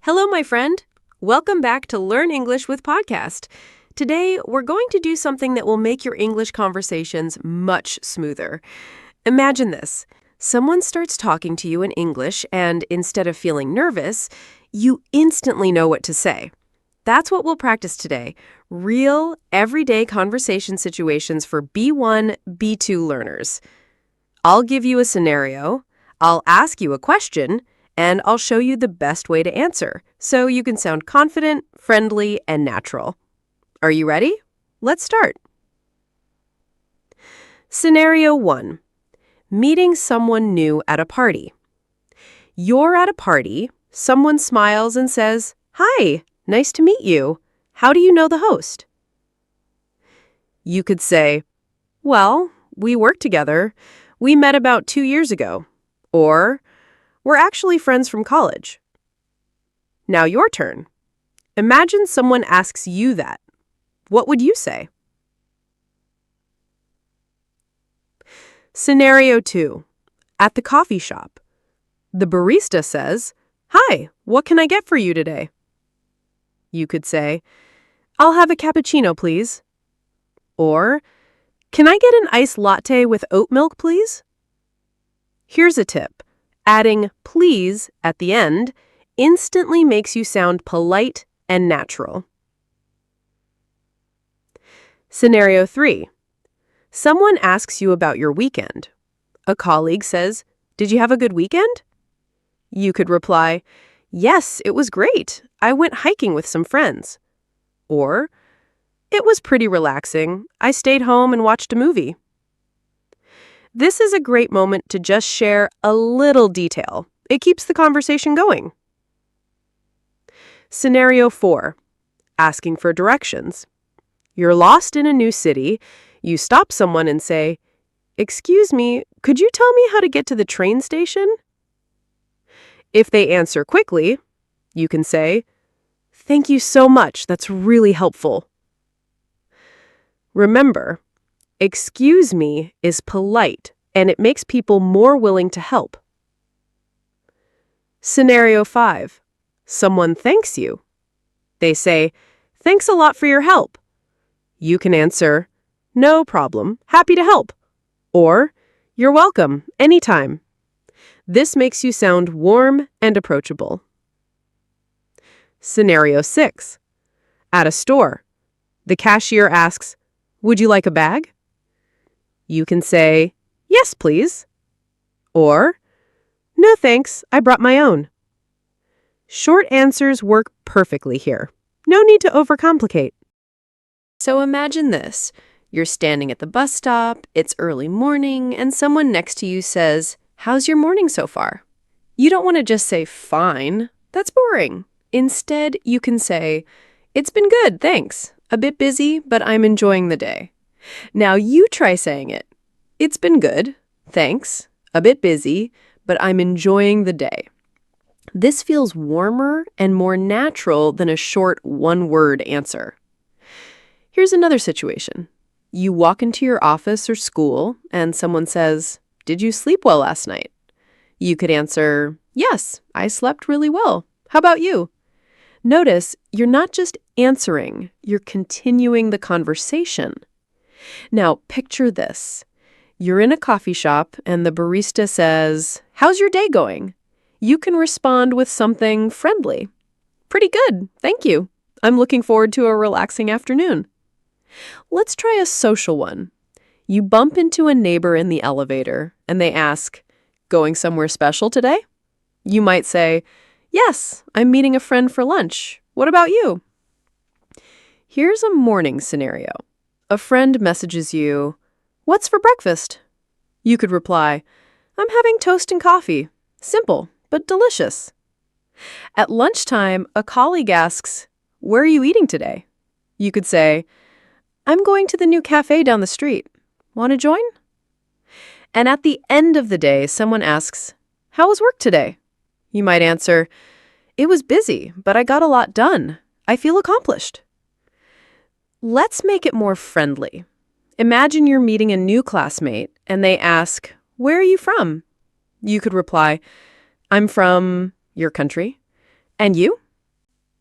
Hello, my friend. Welcome back to Learn English with Podcast. Today, we're going to do something that will make your English conversations much smoother. Imagine this. Someone starts talking to you in English, and instead of feeling nervous, you instantly know what to say. That's what we'll practice today. Real, everyday conversation situations for B1, B2 learners. I'll give you a scenario, I'll ask you a question, and I'll show you the best way to answer, so you can sound confident, friendly, and natural. Are you ready? Let's start. Scenario 1. Meeting someone new at a party. You're at a party, someone smiles and says, "Hi, nice to meet you. How do you know the host?" You could say, "Well, we work together. We met about 2 years ago." Or, "We're actually friends from college." Now your turn. Imagine someone asks you that. What would you say? Scenario 2. At the coffee shop. The barista says, "Hi, what can I get for you today?" You could say, "I'll have a cappuccino, please." Or, "Can I get an iced latte with oat milk, please?" Here's a tip. Adding "please" at the end instantly makes you sound polite and natural. Scenario 3. Someone asks you about your weekend. A colleague says, "Did you have a good weekend?" You could reply, "Yes, it was great. I went hiking with some friends." Or, "It was pretty relaxing. I stayed home and watched a movie." This is a great moment to just share a little detail. It keeps the conversation going. Scenario 4. Asking for directions. You're lost in a new city. You stop someone and say, "Excuse me, could you tell me how to get to the train station?" If they answer quickly, you can say, "Thank you so much. That's really helpful." Remember, "excuse me" is polite, and it makes people more willing to help. Scenario 5. Someone thanks you. They say, "Thanks a lot for your help." You can answer, "No problem, happy to help." Or, "You're welcome, anytime." This makes you sound warm and approachable. Scenario 6. At a store. The cashier asks, "Would you like a bag?" You can say, "Yes, please." Or, "No thanks, I brought my own." Short answers work perfectly here. No need to overcomplicate. So imagine this. You're standing at the bus stop, it's early morning, and someone next to you says, "How's your morning so far?" You don't want to just say, "Fine." That's boring. Instead, you can say, "It's been good, thanks. A bit busy, but I'm enjoying the day." Now you try saying it. "It's been good, thanks. A bit busy, but I'm enjoying the day." This feels warmer and more natural than a short one-word answer. Here's another situation. You walk into your office or school, and someone says, "Did you sleep well last night?" You could answer, "Yes, I slept really well. How about you?" Notice, you're not just answering, you're continuing the conversation. Now, picture this. You're in a coffee shop, and the barista says, "How's your day going?" You can respond with something friendly. "Pretty good, thank you. I'm looking forward to a relaxing afternoon." Let's try a social one. You bump into a neighbor in the elevator, and they ask, "Going somewhere special today?" You might say, "Yes, I'm meeting a friend for lunch. What about you?" Here's a morning scenario. A friend messages you, "What's for breakfast?" You could reply, "I'm having toast and coffee. Simple, but delicious." At lunchtime, a colleague asks, "Where are you eating today?" You could say, "I'm going to the new cafe down the street. Want to join?" And at the end of the day, someone asks, "How was work today?" You might answer, "It was busy, but I got a lot done. I feel accomplished." Let's make it more friendly. Imagine you're meeting a new classmate, and they ask, "Where are you from?" You could reply, "I'm from your country." "And you?"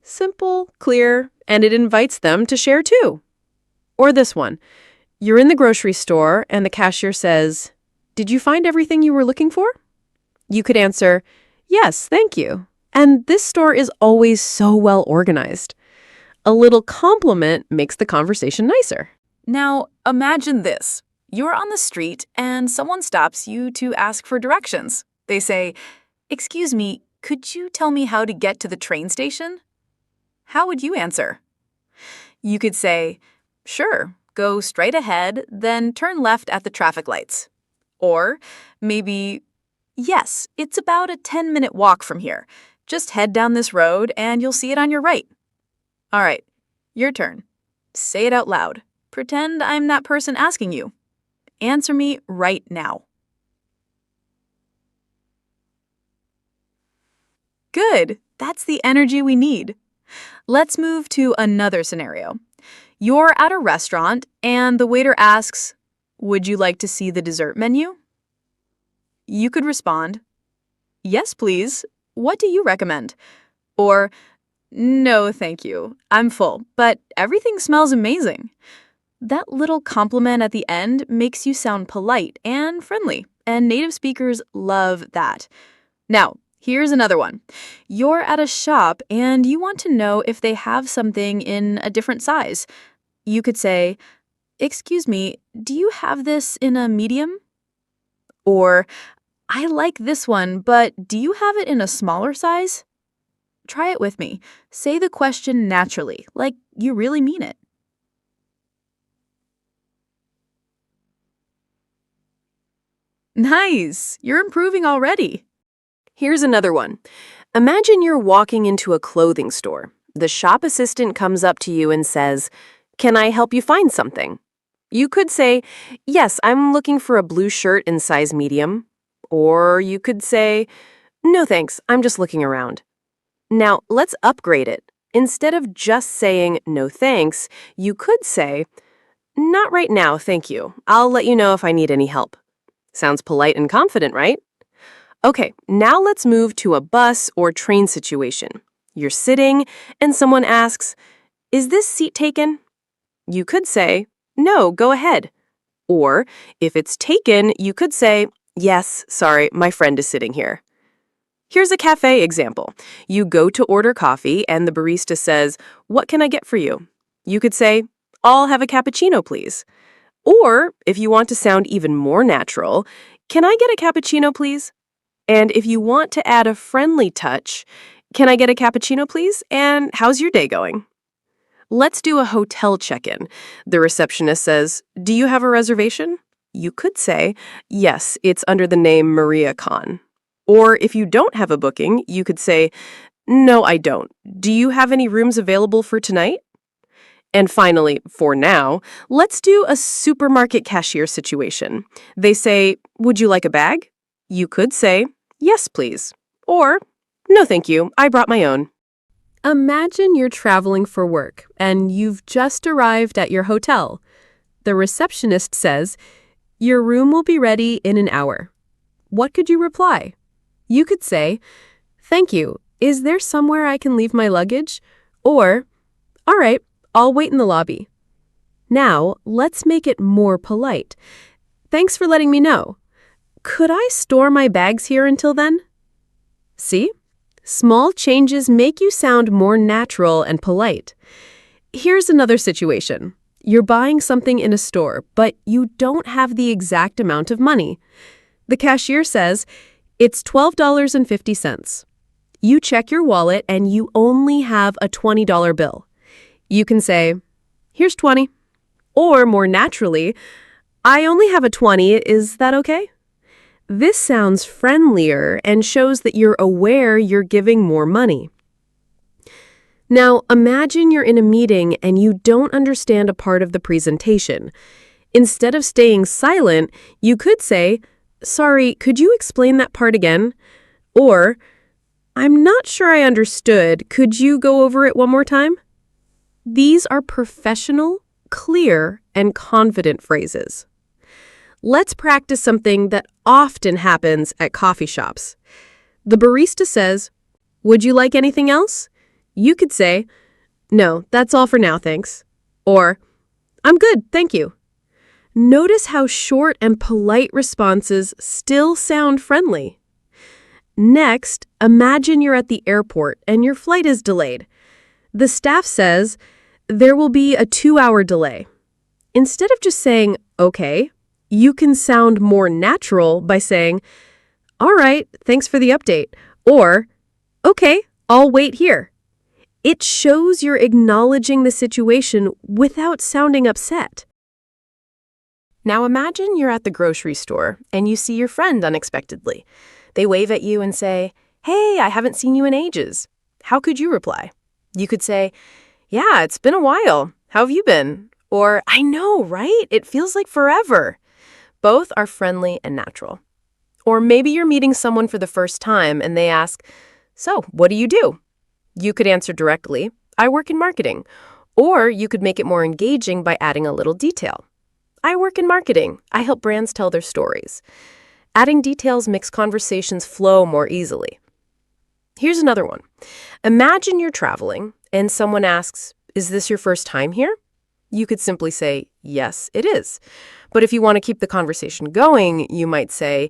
Simple, clear, and it invites them to share too. Or this one. You're in the grocery store and the cashier says, "Did you find everything you were looking for?" You could answer, "Yes, thank you." And this store is always so well organized. A little compliment makes the conversation nicer. Now, imagine this. You're on the street and someone stops you to ask for directions. They say, "Excuse me, could you tell me how to get to the train station?" How would you answer? You could say, "Sure, go straight ahead, then turn left at the traffic lights." Or maybe, "Yes, it's about a 10-minute walk from here. Just head down this road and you'll see it on your right." All right, your turn. Say it out loud. Pretend I'm that person asking you. Answer me right now. Good. That's the energy we need. Let's move to another scenario. You're at a restaurant and the waiter asks, "Would you like to see the dessert menu?" You could respond, "Yes, please. What do you recommend?" Or, "No, thank you. I'm full, but everything smells amazing." That little compliment at the end makes you sound polite and friendly, and native speakers love that. Now, here's another one. You're at a shop and you want to know if they have something in a different size. You could say, "Excuse me, do you have this in a medium?" Or, "I like this one, but do you have it in a smaller size?" Try it with me. Say the question naturally, like you really mean it. Nice! You're improving already. Here's another one. Imagine you're walking into a clothing store. The shop assistant comes up to you and says, "Can I help you find something?" You could say, "Yes, I'm looking for a blue shirt in size medium." Or you could say, "No thanks, I'm just looking around." Now, let's upgrade it. Instead of just saying, "No thanks," you could say, "Not right now, thank you. I'll let you know if I need any help." Sounds polite and confident, right? Okay, now let's move to a bus or train situation. You're sitting and someone asks, "Is this seat taken?" You could say, "No, go ahead." Or if it's taken, you could say, "Yes, sorry, my friend is sitting here." Here's a cafe example. You go to order coffee and the barista says, "What can I get for you?" You could say, "I'll have a cappuccino, please." Or if you want to sound even more natural, "Can I get a cappuccino, please?" And if you want to add a friendly touch, "Can I get a cappuccino, please? And how's your day going?" Let's do a hotel check-in. The receptionist says, "Do you have a reservation?" You could say, "Yes, it's under the name Maria Khan." Or if you don't have a booking, you could say, "No, I don't. Do you have any rooms available for tonight?" And finally, for now, let's do a supermarket cashier situation. They say, "Would you like a bag?" You could say, "Yes, please." Or, "No, thank you. I brought my own." Imagine you're traveling for work and you've just arrived at your hotel. The receptionist says, "Your room will be ready in an hour." What could you reply? You could say, "Thank you. Is there somewhere I can leave my luggage?" Or, "All right, I'll wait in the lobby." Now, let's make it more polite. "Thanks for letting me know. Could I store my bags here until then?" See? Small changes make you sound more natural and polite. Here's another situation. You're buying something in a store, but you don't have the exact amount of money. The cashier says, "It's $12.50. You check your wallet and you only have a $20 bill. You can say, "Here's 20. Or more naturally, "I only have a 20, is that okay?" This sounds friendlier and shows that you're aware you're giving more money. Now, imagine you're in a meeting and you don't understand a part of the presentation. Instead of staying silent, you could say, "Sorry, could you explain that part again?" Or, "I'm not sure I understood. Could you go over it one more time?" These are professional, clear, and confident phrases. Let's practice something that often happens at coffee shops. The barista says, "Would you like anything else?" You could say, "No, that's all for now, thanks." Or, "I'm good, thank you." Notice how short and polite responses still sound friendly. Next, imagine you're at the airport and your flight is delayed. The staff says, "There will be a 2-hour delay." Instead of just saying, "Okay," you can sound more natural by saying, "All right, thanks for the update," or, "Okay, I'll wait here." It shows you're acknowledging the situation without sounding upset. Now imagine you're at the grocery store and you see your friend unexpectedly. They wave at you and say, "Hey, I haven't seen you in ages." How could you reply? You could say, "Yeah, it's been a while. How have you been?" Or, "I know, right? It feels like forever." Both are friendly and natural. Or maybe you're meeting someone for the first time and they ask, "So, what do you do?" You could answer directly, "I work in marketing." Or you could make it more engaging by adding a little detail. "I work in marketing. I help brands tell their stories." Adding details makes conversations flow more easily. Here's another one. Imagine you're traveling and someone asks, "Is this your first time here?" You could simply say, "Yes, it is." But if you want to keep the conversation going, you might say,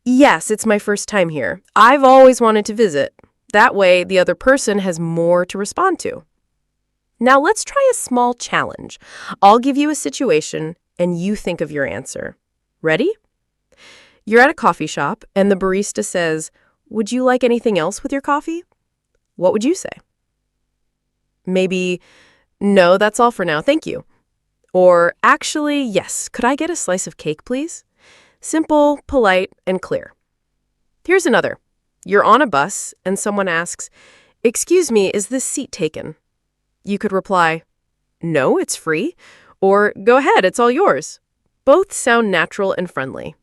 "Yes, it's my first time here. I've always wanted to visit." That way, the other person has more to respond to. Now let's try a small challenge. I'll give you a situation and you think of your answer. Ready? You're at a coffee shop and the barista says, "Would you like anything else with your coffee?" What would you say? Maybe, "No, that's all for now, thank you." Or, "Actually, yes, could I get a slice of cake, please?" Simple, polite, and clear. Here's another. You're on a bus and someone asks, "Excuse me, is this seat taken?" You could reply, "No, it's free," or, "Go ahead, it's all yours." Both sound natural and friendly.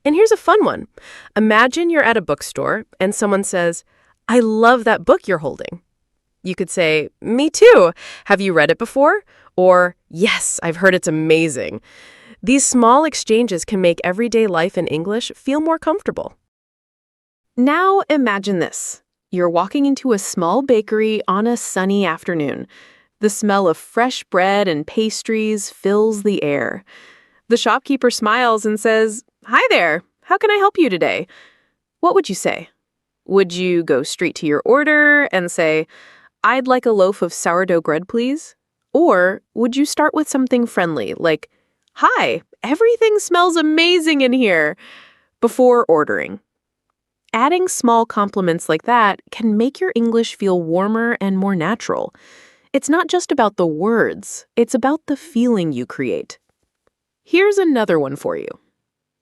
And here's a fun one. Imagine you're at a bookstore and someone says, "I love that book you're holding." You could say, "Me too. Have you read it before?" Or, "Yes, I've heard it's amazing." These small exchanges can make everyday life in English feel more comfortable. Now imagine this. You're walking into a small bakery on a sunny afternoon. The smell of fresh bread and pastries fills the air. The shopkeeper smiles and says, "Hi there, how can I help you today?" What would you say? Would you go straight to your order and say, "I'd like a loaf of sourdough bread, please"? Or would you start with something friendly like, "Hi, everything smells amazing in here," before ordering? Adding small compliments like that can make your English feel warmer and more natural. It's not just about the words, it's about the feeling you create. Here's another one for you.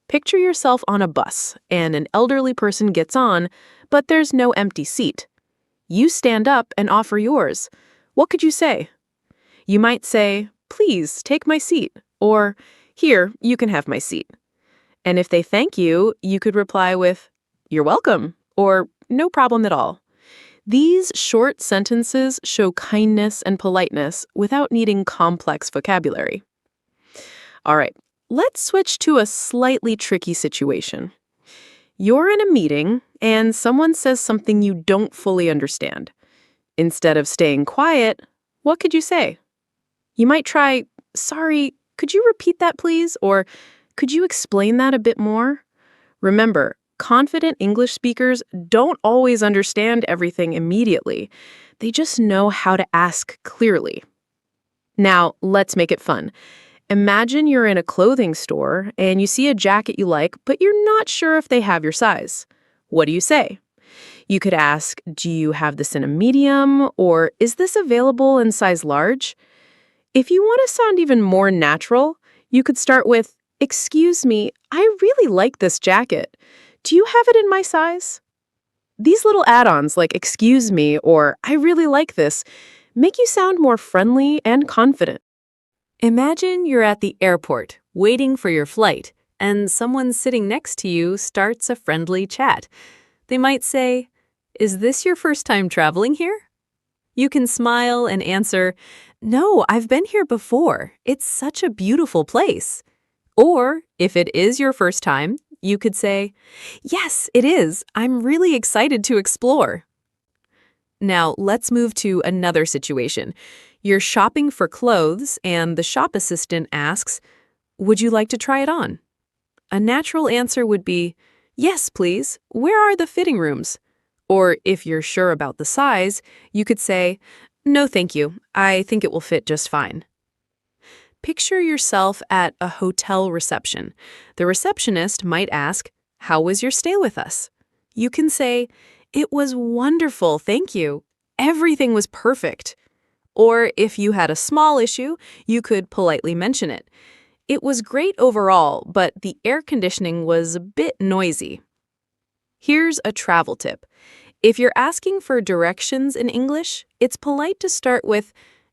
Picture yourself on a bus and an elderly person gets on, but there's no empty seat. You stand up and offer yours. What could you say? You might say, "Please take my seat," or "Here, you can have my seat." And if they thank you, you could reply with, "You're welcome," or "No problem at all." These short sentences show kindness and politeness without needing complex vocabulary. All right, let's switch to a slightly tricky situation. You're in a meeting and someone says something you don't fully understand. Instead of staying quiet, what could you say? You might try, "Sorry, could you repeat that, please?" Or, "Could you explain that a bit more?" Remember, confident English speakers don't always understand everything immediately. They just know how to ask clearly. Now, let's make it fun. Imagine you're in a clothing store and you see a jacket you like, but you're not sure if they have your size. What do you say? You could ask, "Do you have this in a medium?" Or, "Is this available in size large?" If you want to sound even more natural, you could start with, "Excuse me, I really like this jacket. Do you have it in my size?" These little add-ons like "excuse me" or "I really like this" make you sound more friendly and confident. Imagine you're at the airport, waiting for your flight, and someone sitting next to you starts a friendly chat. They might say, "Is this your first time traveling here?" You can smile and answer, "No, I've been here before. It's such a beautiful place." Or, if it is your first time, you could say, "Yes, it is. I'm really excited to explore." Now, let's move to another situation. You're shopping for clothes, and the shop assistant asks, "Would you like to try it on?" A natural answer would be, "Yes, please. Where are the fitting rooms?" Or if you're sure about the size, you could say, "No, thank you. I think it will fit just fine." Picture yourself at a hotel reception. The receptionist might ask, "How was your stay with us?" You can say, "It was wonderful, thank you. Everything was perfect." Or if you had a small issue, you could politely mention it. "It was great overall, but the air conditioning was a bit noisy." Here's a travel tip. If you're asking for directions in English, it's polite to start with,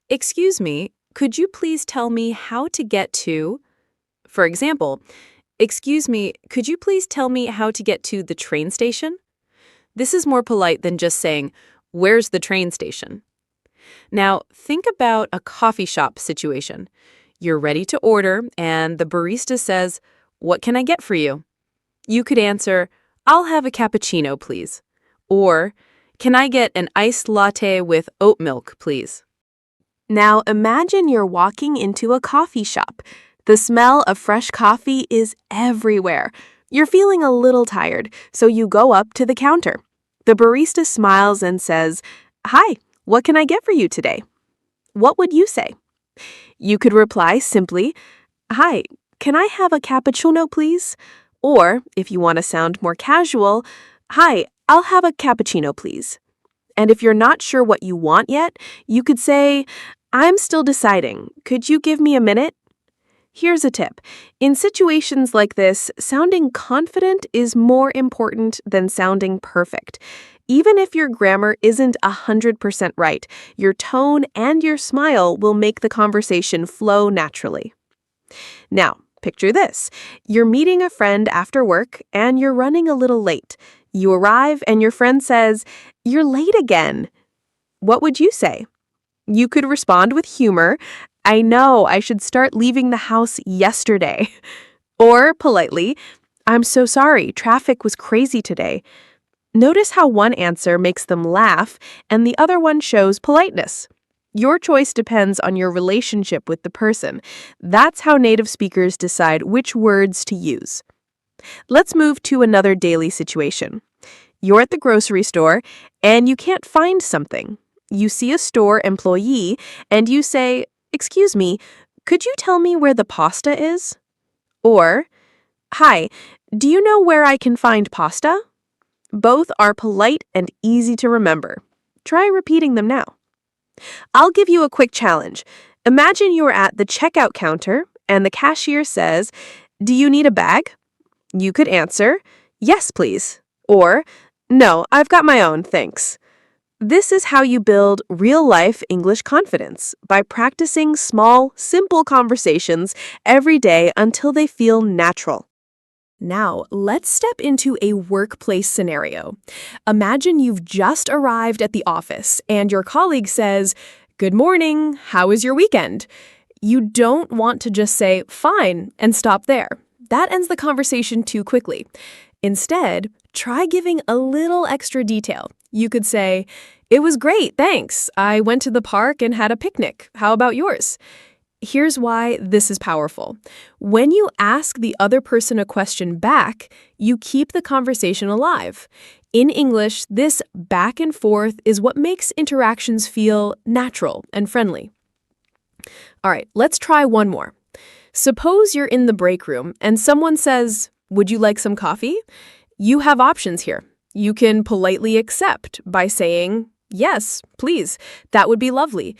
"Excuse me, could you please tell me how to get to?" For example, "Excuse me, could you please tell me how to get to the train station?" This is more polite than just saying, "Where's the train station?" Now, think about a coffee shop situation. You're ready to order, and the barista says, "What can I get for you?" You could answer, "I'll have a cappuccino, please." Or, "Can I get an iced latte with oat milk, please?" Now, imagine you're walking into a coffee shop. The smell of fresh coffee is everywhere. You're feeling a little tired, so you go up to the counter. The barista smiles and says, "Hi, what can I get for you today?" What would you say? You could reply simply, "Hi, can I have a cappuccino, please?" Or, if you want to sound more casual, "Hi, I'll have a cappuccino, please." And if you're not sure what you want yet, you could say, "I'm still deciding. Could you give me a minute?" Here's a tip. In situations like this, sounding confident is more important than sounding perfect. Even if your grammar isn't 100% right, your tone and your smile will make the conversation flow naturally. Now, picture this. You're meeting a friend after work and you're running a little late. You arrive and your friend says, "You're late again." What would you say? You could respond with humor, "I know, I should start leaving the house yesterday." Or politely, "I'm so sorry, traffic was crazy today." Notice how one answer makes them laugh and the other one shows politeness. Your choice depends on your relationship with the person. That's how native speakers decide which words to use. Let's move to another daily situation. You're at the grocery store and you can't find something. You see a store employee and you say, "Excuse me, could you tell me where the pasta is?" Or, "Hi, do you know where I can find pasta?" Both are polite and easy to remember. Try repeating them now. I'll give you a quick challenge. Imagine you're at the checkout counter and the cashier says, "Do you need a bag?" You could answer, "Yes, please." Or, "No, I've got my own, thanks." This is how you build real-life English confidence, by practicing small, simple conversations every day until they feel natural. Now, let's step into a workplace scenario. Imagine you've just arrived at the office and your colleague says, "Good morning, how was your weekend?" You don't want to just say, "Fine," and stop there. That ends the conversation too quickly. Instead, try giving a little extra detail. You could say, "It was great, thanks. I went to the park and had a picnic. How about yours?" Here's why this is powerful. When you ask the other person a question back, you keep the conversation alive. In English, this back and forth is what makes interactions feel natural and friendly. All right, let's try one more. Suppose you're in the break room and someone says, "Would you like some coffee?" You have options here. You can politely accept by saying, "Yes, please, that would be lovely."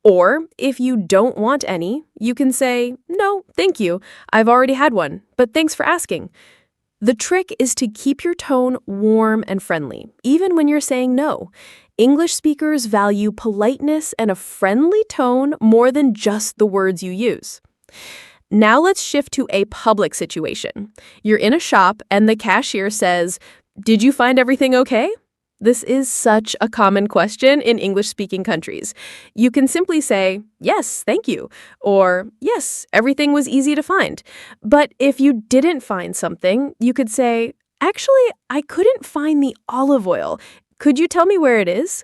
Or, if you don't want any, you can say, "No, thank you. I've already had one, but thanks for asking." The trick is to keep your tone warm and friendly, even when you're saying no. English speakers value politeness and a friendly tone more than just the words you use. Now let's shift to a public situation. You're in a shop and the cashier says, "Did you find everything okay?" This is such a common question in English-speaking countries. You can simply say, "Yes, thank you," or "Yes, everything was easy to find." But if you didn't find something, you could say, "Actually, I couldn't find the olive oil. Could you tell me where it is?"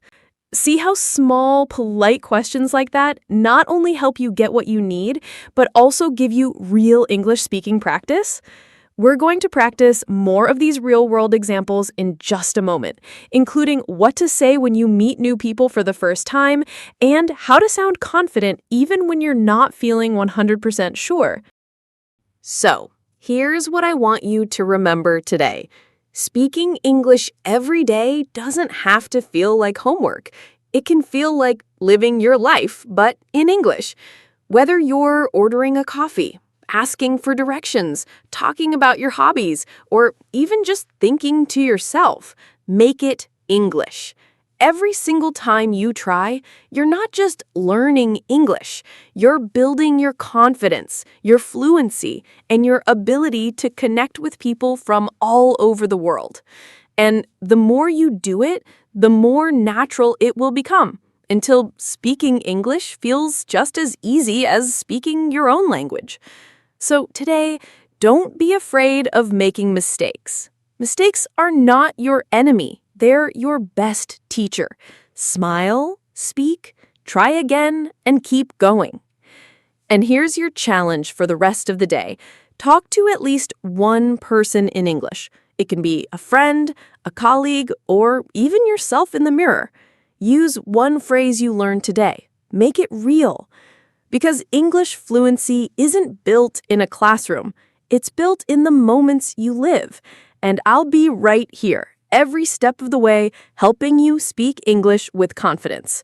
See how small, polite questions like that not only help you get what you need, but also give you real English speaking practice? We're going to practice more of these real-world examples in just a moment, including what to say when you meet new people for the first time and how to sound confident even when you're not feeling 100% sure. So, here's what I want you to remember today. Speaking English every day doesn't have to feel like homework. It can feel like living your life, but in English. Whether you're ordering a coffee, asking for directions, talking about your hobbies, or even just thinking to yourself, make it English. Every single time you try, you're not just learning English, you're building your confidence, your fluency, and your ability to connect with people from all over the world. And the more you do it, the more natural it will become, until speaking English feels just as easy as speaking your own language. So today, don't be afraid of making mistakes. Mistakes are not your enemy. They're your best teacher. Smile, speak, try again, and keep going. And here's your challenge for the rest of the day. Talk to at least one person in English. It can be a friend, a colleague, or even yourself in the mirror. Use one phrase you learned today. Make it real. Because English fluency isn't built in a classroom. It's built in the moments you live. And I'll be right here, every step of the way, helping you speak English with confidence.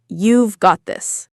You've got this.